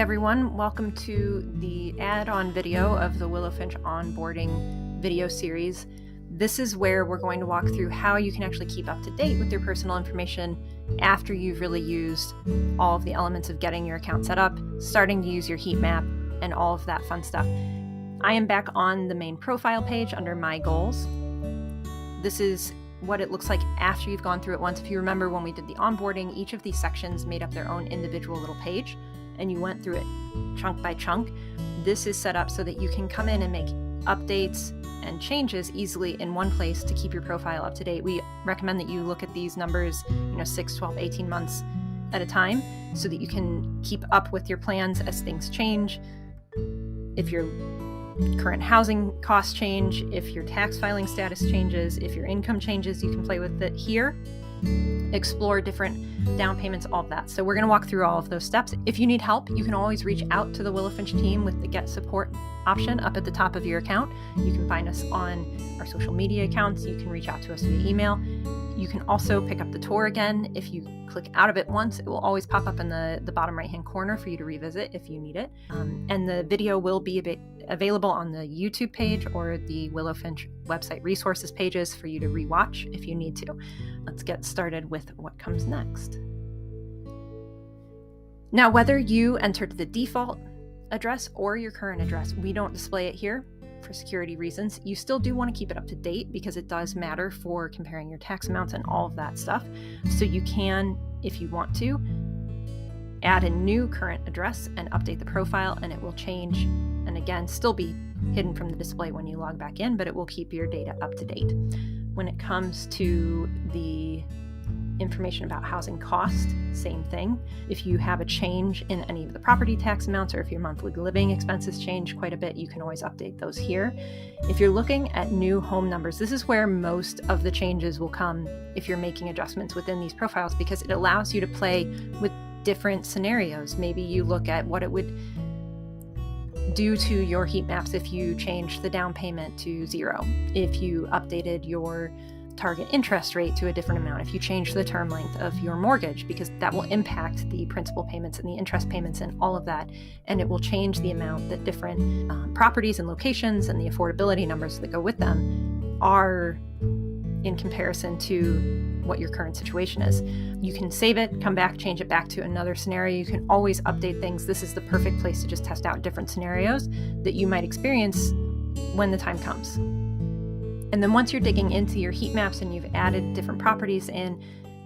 everyone, welcome to the add-on video of the Willowfinch Onboarding Video Series. This is where we're going to walk through how you can actually keep up to date with your personal information after you've really used all of the elements of getting your account set up, starting to use your heat map, and all of that fun stuff. I am back on the main profile page under My Goals. This is what it looks like after you've gone through it once. If you remember when we did the onboarding, each of these sections made up their own individual little page, and you went through it chunk by chunk. This is set up so that you can come in and make updates and changes easily in one place to keep your profile up to date. We recommend that you look at these numbers, 6, 12, 18 months at a time so that you can keep up with your plans as things change. If your current housing costs change, if your tax filing status changes, if your income changes, you can play with it here. Explore different down payments, all of that. So we're going to walk through all of those steps. If you need help, you can always reach out to the Willowfinch team with the Get Support option up at the top of your account. You can find us on our social media accounts. You can reach out to us via email. You can also pick up the tour again. If you click out of it once, it will always pop up in the bottom right-hand corner for you to revisit if you need it. And the video will be available on the YouTube page or the Willowfinch website resources pages for you to rewatch if you need to. Let's get started with what comes next. Now, whether you entered the default address or your current address, we don't display it here for security reasons. You still do want to keep it up to date because it does matter for comparing your tax amounts and all of that stuff. So you can, if you want to, add a new current address and update the profile, and it will change and again still be hidden from the display when you log back in, but it will keep your data up to date. When it comes to the information about housing cost, same thing. If you have a change in any of the property tax amounts or if your monthly living expenses change quite a bit, you can always update those here. If you're looking at new home numbers, this is where most of the changes will come if you're making adjustments within these profiles, because it allows you to play with different scenarios. Maybe you look at what it would do to your heat maps if you changed the down payment to 0, if you updated your target interest rate to a different amount, if you change the term length of your mortgage, because that will impact the principal payments and the interest payments and all of that, and it will change the amount that different properties and locations and the affordability numbers that go with them are in comparison to what your current situation is. You can save it, come back, change it back to another scenario. You can always update things. This is the perfect place to just test out different scenarios that you might experience when the time comes. And then once you're digging into your heat maps and you've added different properties in,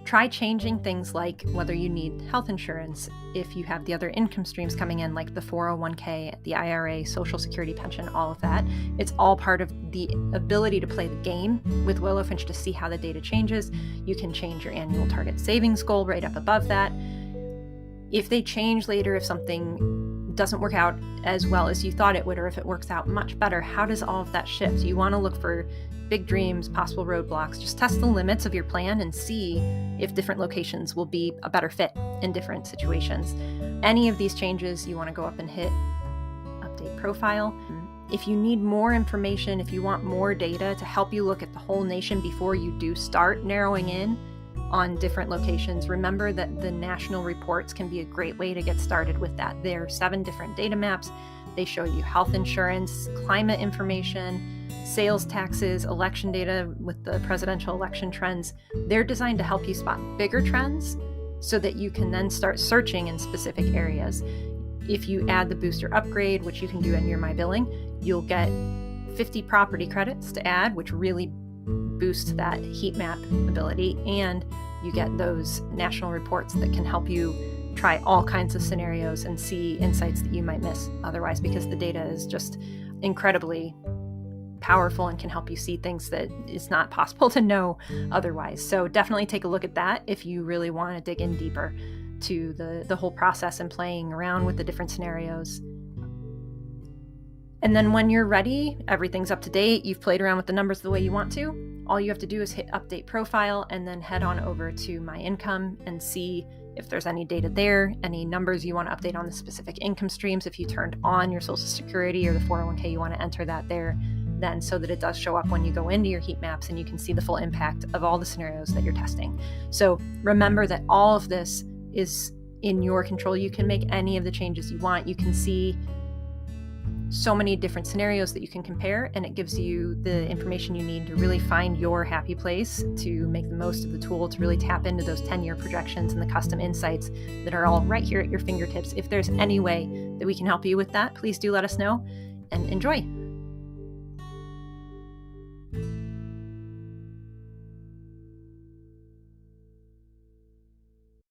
try changing things like whether you need health insurance, if you have the other income streams coming in like the 401k, the IRA, Social Security pension, all of that. It's all part of the ability to play the game with Willowfinch to see how the data changes. You can change your annual target savings goal right up above that. If they change later, if something doesn't work out as well as you thought it would, or if it works out much better, how does all of that shift? You want to look for big dreams, possible roadblocks. Just test the limits of your plan and see if different locations will be a better fit in different situations. Any of these changes, you want to go up and hit update profile. If you need more information, if you want more data to help you look at the whole nation before you do start narrowing in on different locations, remember that the national reports can be a great way to get started with that. There are 7 different data maps. They show you health insurance, climate information, sales taxes, election data with the presidential election trends. They're designed to help you spot bigger trends so that you can then start searching in specific areas. If you add the booster upgrade, which you can do in your My Billing, you'll get 50 property credits to add, which really boosts that heat map ability, and you get those national reports that can help you try all kinds of scenarios and see insights that you might miss otherwise, because the data is just incredibly powerful and can help you see things that is not possible to know otherwise. So definitely take a look at that if you really want to dig in deeper to the whole process and playing around with the different scenarios. And then when you're ready, everything's up to date, you've played around with the numbers the way you want to, all you have to do is hit update profile and then head on over to My Income and see if there's any data there, any numbers you want to update on the specific income streams. If you turned on your Social Security or the 401k, you want to enter that there then so that it does show up when you go into your heat maps and you can see the full impact of all the scenarios that you're testing. So remember that all of this is in your control. You can make any of the changes you want. You can see so many different scenarios that you can compare, and it gives you the information you need to really find your happy place, to make the most of the tool, to really tap into those 10-year projections and the custom insights that are all right here at your fingertips. If there's any way that we can help you with that, please do let us know, and enjoy.